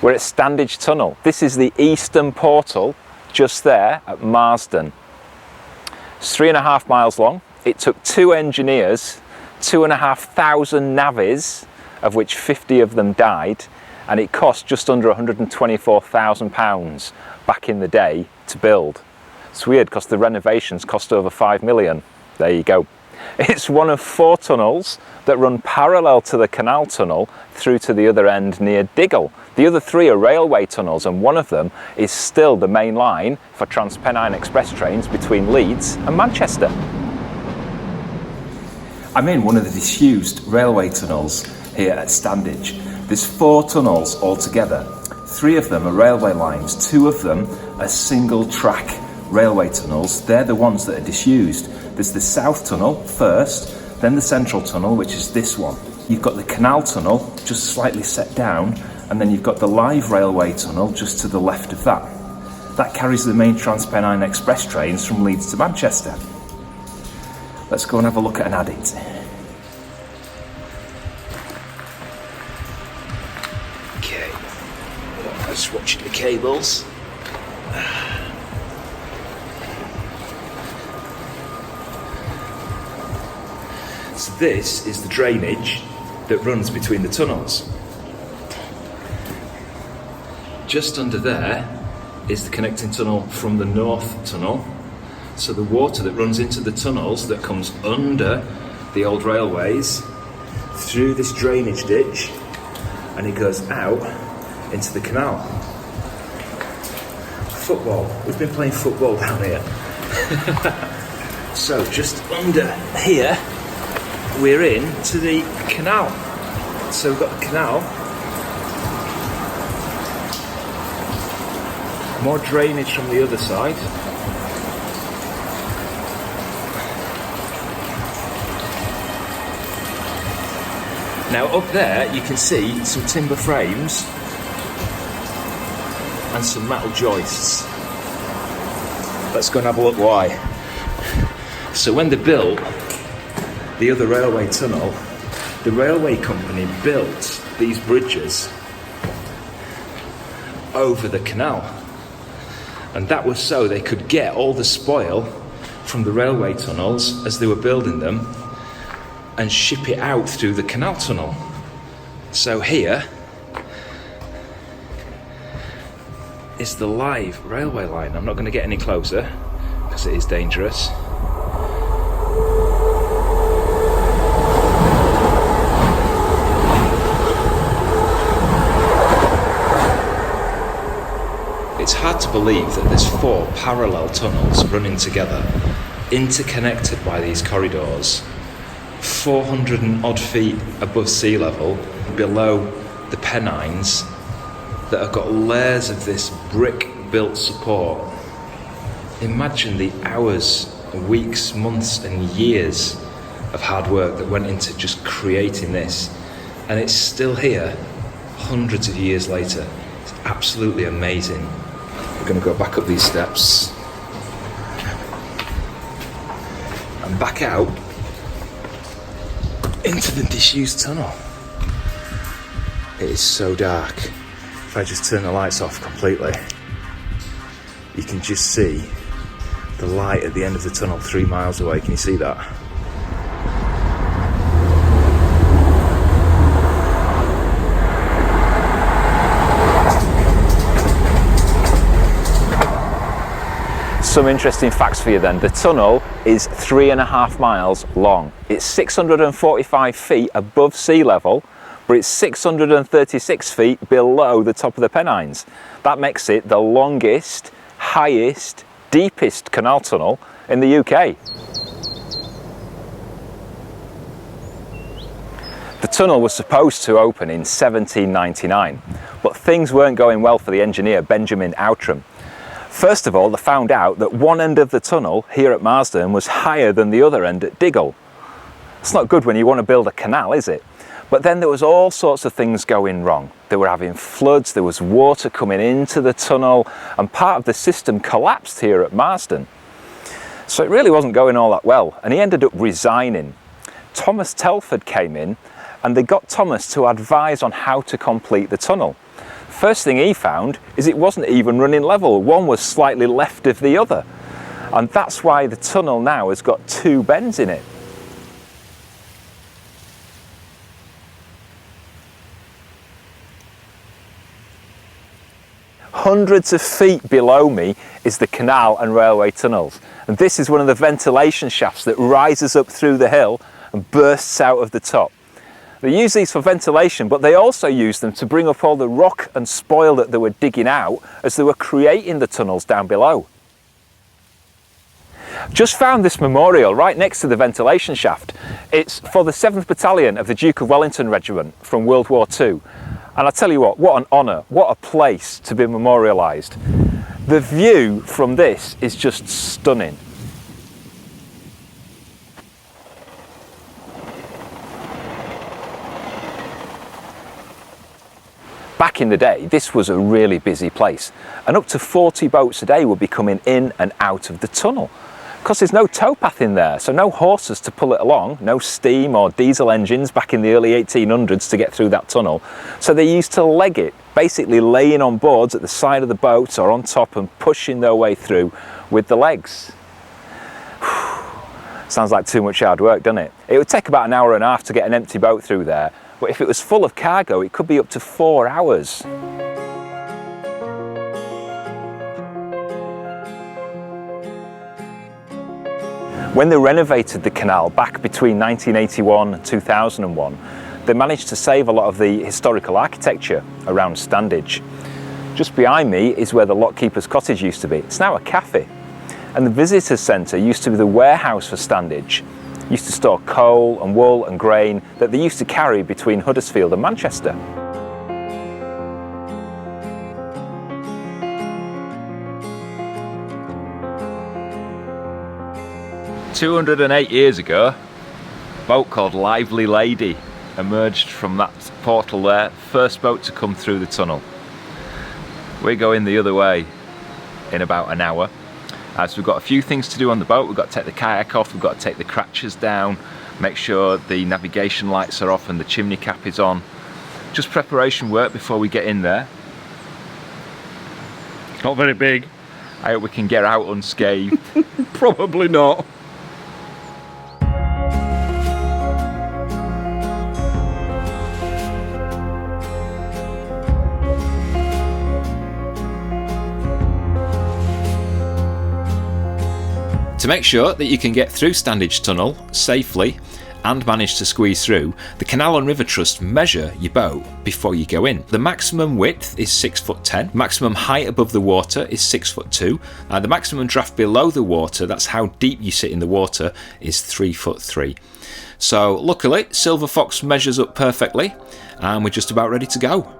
We're at Standedge Tunnel. This is the eastern portal just there at Marsden. It's 3.5 miles long. It took 2 engineers, 2,500 navvies, of which 50 of them died, and it cost just under £124,000 back in the day to build. It's weird because the renovations cost over 5 million. There you go. It's one of 4 tunnels that run parallel to the canal tunnel through to the other end near Diggle. The other 3 are railway tunnels, and one of them is still the main line for TransPennine Express trains between Leeds and Manchester. I'm in one of the disused railway tunnels here at Standedge. There's 4 tunnels altogether. 3 of them are railway lines, 2 of them are single track railway tunnels. They're the ones that are disused. There's the South Tunnel first, then the Central Tunnel, which is this one. You've got the Canal Tunnel just slightly set down, and then you've got the live railway tunnel just to the left of that. That carries the main TransPennine Express trains from Leeds to Manchester. Let's go and have a look at an adit. Okay, let's watch the cables. So this is the drainage that runs between the tunnels. Just under there is the connecting tunnel from the North Tunnel. So the water that runs into the tunnels that comes under the old railways through this drainage ditch, and it goes out into the canal. Football. We've been playing football down here. So just under here we're in to the canal. So we've got the canal, more drainage from the other side. Now up there you can see some timber frames and some metal joists. Let's go and have a look why. So when they built the other railway tunnel, the railway company built these bridges over the canal, and that was so they could get all the spoil from the railway tunnels as they were building them and ship it out through the canal tunnel. So here is the live railway line. I'm not going to get any closer because it is dangerous. It's hard to believe that there's 4 parallel tunnels running together, interconnected by these corridors, 400 and odd feet above sea level, below the Pennines, that have got layers of this brick-built support. Imagine the hours, weeks, months and years of hard work that went into just creating this, and it's still here hundreds of years later. It's absolutely amazing. We're going to go back up these steps and back out into the disused tunnel. It is so dark. If I just turn the lights off completely, you can just see the light at the end of the tunnel 3 miles away. Can you see that? Some interesting facts for you then. The tunnel is 3.5 miles long. It's 645 feet above sea level, but it's 636 feet below the top of the Pennines. That makes it the longest, highest, deepest canal tunnel in the UK. The tunnel was supposed to open in 1799, but things weren't going well for the engineer Benjamin Outram. First of all, they found out that one end of the tunnel here at Marsden was higher than the other end at Diggle. It's not good when you want to build a canal, is it? But then there was all sorts of things going wrong. They were having floods, there was water coming into the tunnel, and part of the system collapsed here at Marsden. So it really wasn't going all that well, and he ended up resigning. Thomas Telford came in, and they got Thomas to advise on how to complete the tunnel. first thing he found is it wasn't even running level. One was slightly left of the other. And that's why the tunnel now has got two bends in it. Hundreds of feet below me is the canal and railway tunnels. And this is one of the ventilation shafts that rises up through the hill and bursts out of the top. They use these for ventilation, but they also use them to bring up all the rock and spoil that they were digging out as they were creating the tunnels down below. Just found this memorial right next to the ventilation shaft. It's for the 7th Battalion of the Duke of Wellington Regiment from World War II. And I tell you what an honour, what a place to be memorialised. The view from this is just stunning. Back in the day, this was a really busy place, and up to 40 boats a day would be coming in and out of the tunnel. Because there's no towpath in there, so no horses to pull it along, no steam or diesel engines back in the early 1800s to get through that tunnel. So they used to leg it, basically laying on boards at the side of the boat or on top and pushing their way through with the legs. Sounds like too much hard work, doesn't it? It would take about an hour and a half to get an empty boat through there, but if it was full of cargo, it could be up to 4 hours. When they renovated the canal back between 1981 and 2001, they managed to save a lot of the historical architecture around Standedge. Just behind me is where the lockkeeper's cottage used to be. It's now a cafe. And the visitors centre used to be the warehouse for Standedge. It used to store coal and wool and grain that they used to carry between Huddersfield and Manchester. 208 years ago, a boat called Lively Lady emerged from that portal there, first boat to come through the tunnel. We're going the other way in about an hour, as we've got a few things to do on the boat. We've got to take the kayak off, we've got to take the cratchers down, make sure the navigation lights are off and the chimney cap is on. Just preparation work before we get in there. Not very big. I hope we can get out unscathed. Probably not. To make sure that you can get through Standedge Tunnel safely and manage to squeeze through, the Canal and River Trust measure your boat before you go in. The maximum width is 6'10", maximum height above the water is 6'2", and the maximum draft below the water, that's how deep you sit in the water, is 3'3". So luckily, Silver Fox measures up perfectly, and we're just about ready to go.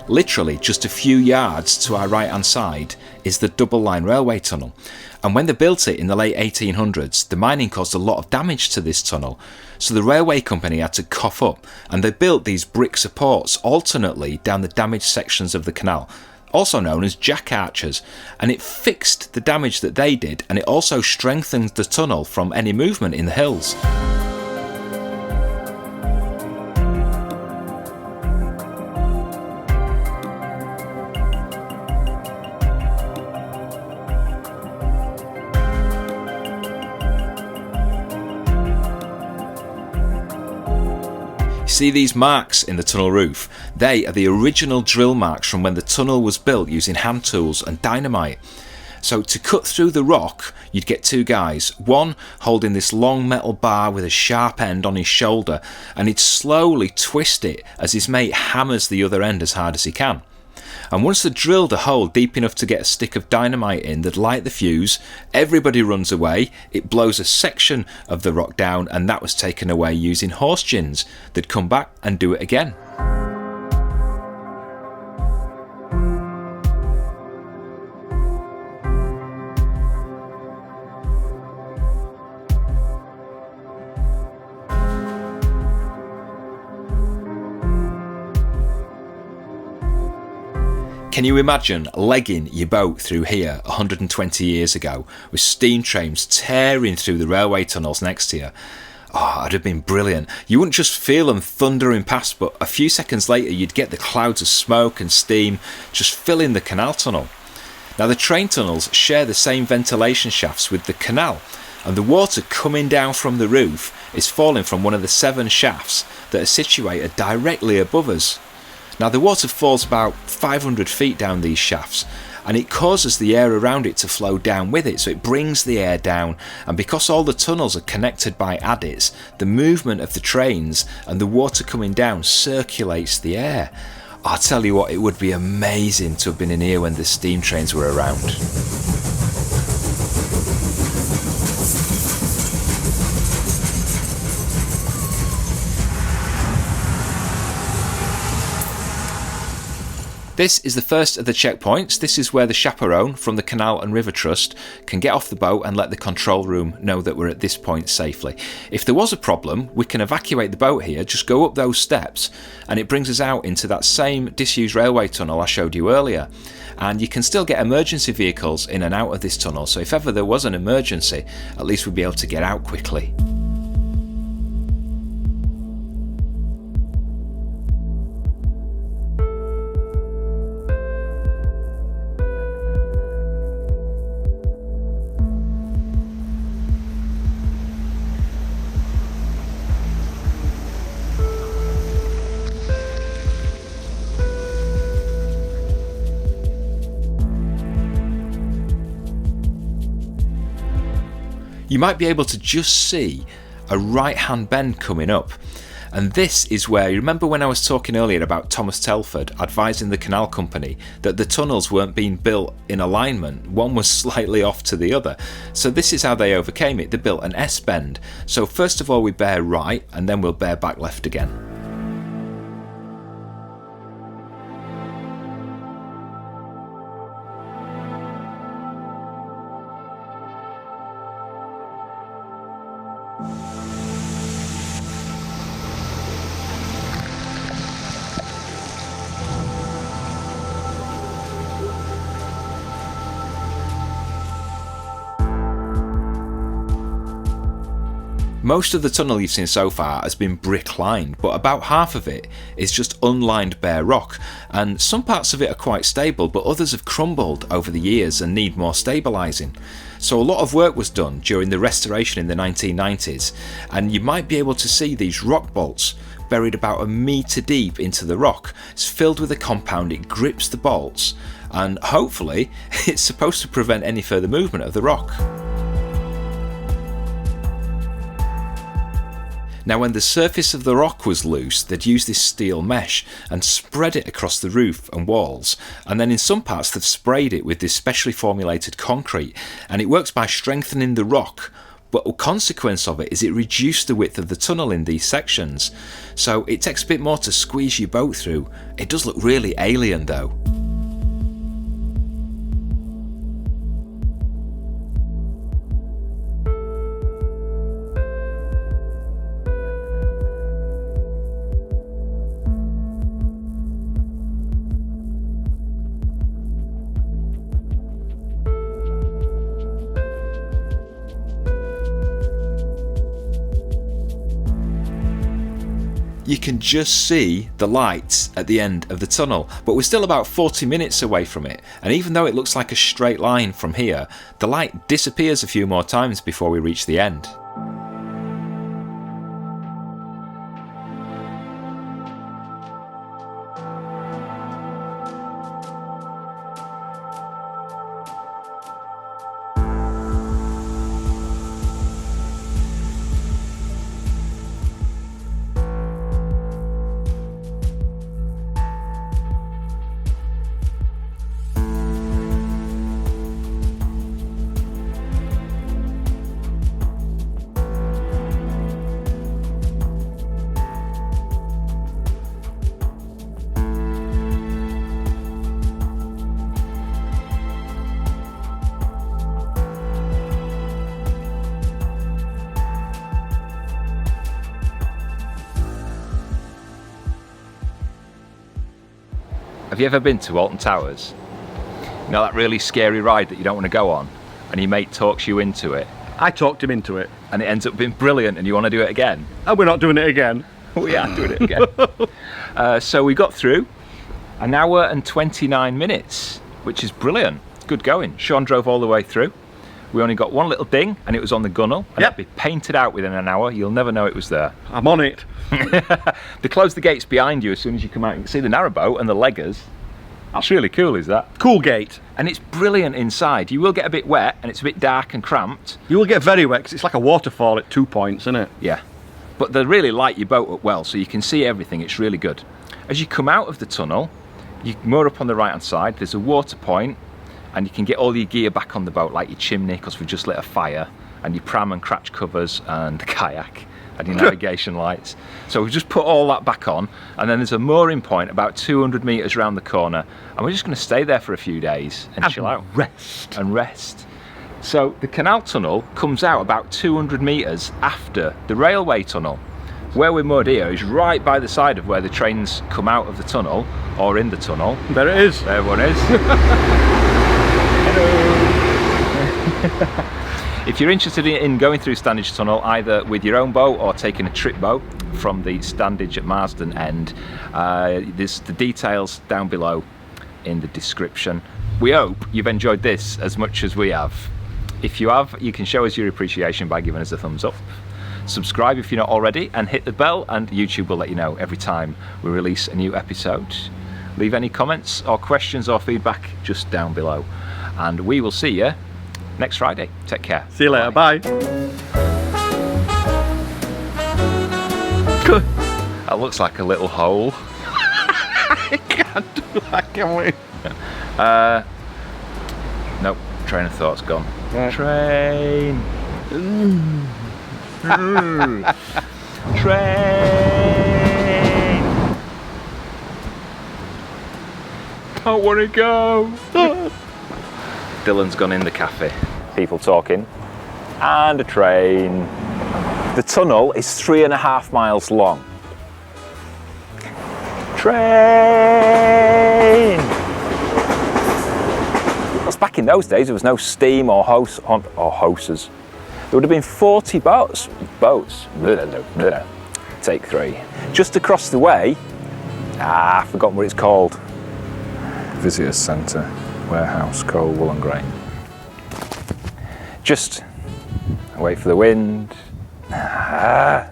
Literally just a few yards to our right hand side is the double line railway tunnel, and when they built it in the late 1800s, the mining caused a lot of damage to this tunnel, so the railway company had to cough up and they built these brick supports alternately down the damaged sections of the canal, also known as jack arches, and it fixed the damage that they did, and it also strengthened the tunnel from any movement in the hills. See these marks in the tunnel roof? They are the original drill marks from when the tunnel was built using hand tools and dynamite. So to cut through the rock, you'd get two guys, one holding this long metal bar with a sharp end on his shoulder, and he'd slowly twist it as his mate hammers the other end as hard as he can. And once they drilled a hole deep enough to get a stick of dynamite in, they'd light the fuse, everybody runs away, it blows a section of the rock down, and that was taken away using horse gins. They'd come back and do it again. Can you imagine legging your boat through here 120 years ago with steam trains tearing through the railway tunnels next to you? Oh, it'd have been brilliant. You wouldn't just feel them thundering past, but a few seconds later you'd get the clouds of smoke and steam just filling the canal tunnel. Now the train tunnels share the same ventilation shafts with the canal, and the water coming down from the roof is falling from one of the 7 shafts that are situated directly above us. Now the water falls about 500 feet down these shafts, and it causes the air around it to flow down with it, so it brings the air down, and because all the tunnels are connected by adits, the movement of the trains and the water coming down circulates the air. I'll tell you what, it would be amazing to have been in here when the steam trains were around. This is the first of the checkpoints. This is where the chaperone from the Canal and River Trust can get off the boat and let the control room know that we're at this point safely. If there was a problem, we can evacuate the boat here, just go up those steps, and it brings us out into that same disused railway tunnel I showed you earlier. And you can still get emergency vehicles in and out of this tunnel, so if ever there was an emergency, at least we'd be able to get out quickly. You might be able to just see a right hand bend coming up, and this is where, you remember when I was talking earlier about Thomas Telford advising the canal company that the tunnels weren't being built in alignment, one was slightly off to the other, so this is how they overcame it. They built an S bend, so first of all we bear right and then we'll bear back left again. Most of the tunnel you've seen so far has been brick lined, but about half of it is just unlined bare rock, and some parts of it are quite stable, but others have crumbled over the years and need more stabilising. So a lot of work was done during the restoration in the 1990s, and you might be able to see these rock bolts buried about 1 metre deep into the rock. It's filled with a compound, it grips the bolts, and hopefully it's supposed to prevent any further movement of the rock. Now when the surface of the rock was loose, they'd use this steel mesh and spread it across the roof and walls, and then in some parts they've sprayed it with this specially formulated concrete, and it works by strengthening the rock, but a consequence of it is it reduced the width of the tunnel in these sections, so it takes a bit more to squeeze your boat through. It does look really alien though. You can just see the lights at the end of the tunnel, but we're still about 40 minutes away from it, and even though it looks like a straight line from here, the light disappears a few more times before we reach the end. Have you ever been to Alton Towers? You know that really scary ride that you don't want to go on, and your mate talks you into it, I talked him into it. and it ends up being brilliant, and you want to do it again? And we're not doing it again. We are doing it again. So we got through an hour and 29 minutes, which is brilliant. Good going. Sean drove all the way through. We only got one little ding, and it was on the gunnel. And Yep. it'll be painted out within an hour. You'll never know it was there. I'm on it. They close the gates behind you as soon as you come out. You can see the narrowboat and the leggers. That's really cool, is that? Cool gate. And it's brilliant inside. You will get a bit wet, and it's a bit dark and cramped. You will get very wet 'cause it's like a waterfall at 2 points, isn't it? Yeah. But they really light your boat up well, so you can see everything. It's really good. As you come out of the tunnel, you moor up on the right-hand side. There's a water point, and you can get all your gear back on the boat, like your chimney, because we've just lit a fire, and your pram and cratch covers, and the kayak, and your navigation lights. So we've just put all that back on, and then there's a mooring point about 200 metres around the corner, and we're just going to stay there for a few days and chill out. Rest. And rest. So the canal tunnel comes out about 200 metres after the railway tunnel. Where we're moored here is right by the side of where the trains come out of the tunnel, or in the tunnel. There it is. There one is. If you're interested in going through Standage Tunnel, either with your own boat or taking a trip boat from the Standage at Marsden end, there's the details down below in the description. We hope you've enjoyed this as much as we have. If you have, you can show us your appreciation by giving us a thumbs up. Subscribe if you're not already, and hit the bell, and YouTube will let you know every time we release a new episode. Leave any comments or questions or feedback just down below, and we will see you next Friday. Take care. See you later. Bye. That looks like a little hole. I can't do that, can we? Nope, train of thought's gone. Right. Train. Train. Don't want to go. Dylan's gone in the cafe. People talking. And a train. The tunnel is 3.5 miles long. Train. That's back in those days. There was no steam or hoses. There would have been 40 boats. Take 3. Just across the way, I've forgotten what it's called. Visitor Centre, warehouse, coal, wool and grain. Just wait for the wind.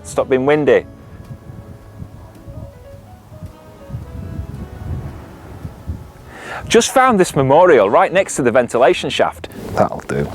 Stop being windy. Just found this memorial right next to the ventilation shaft. That'll do.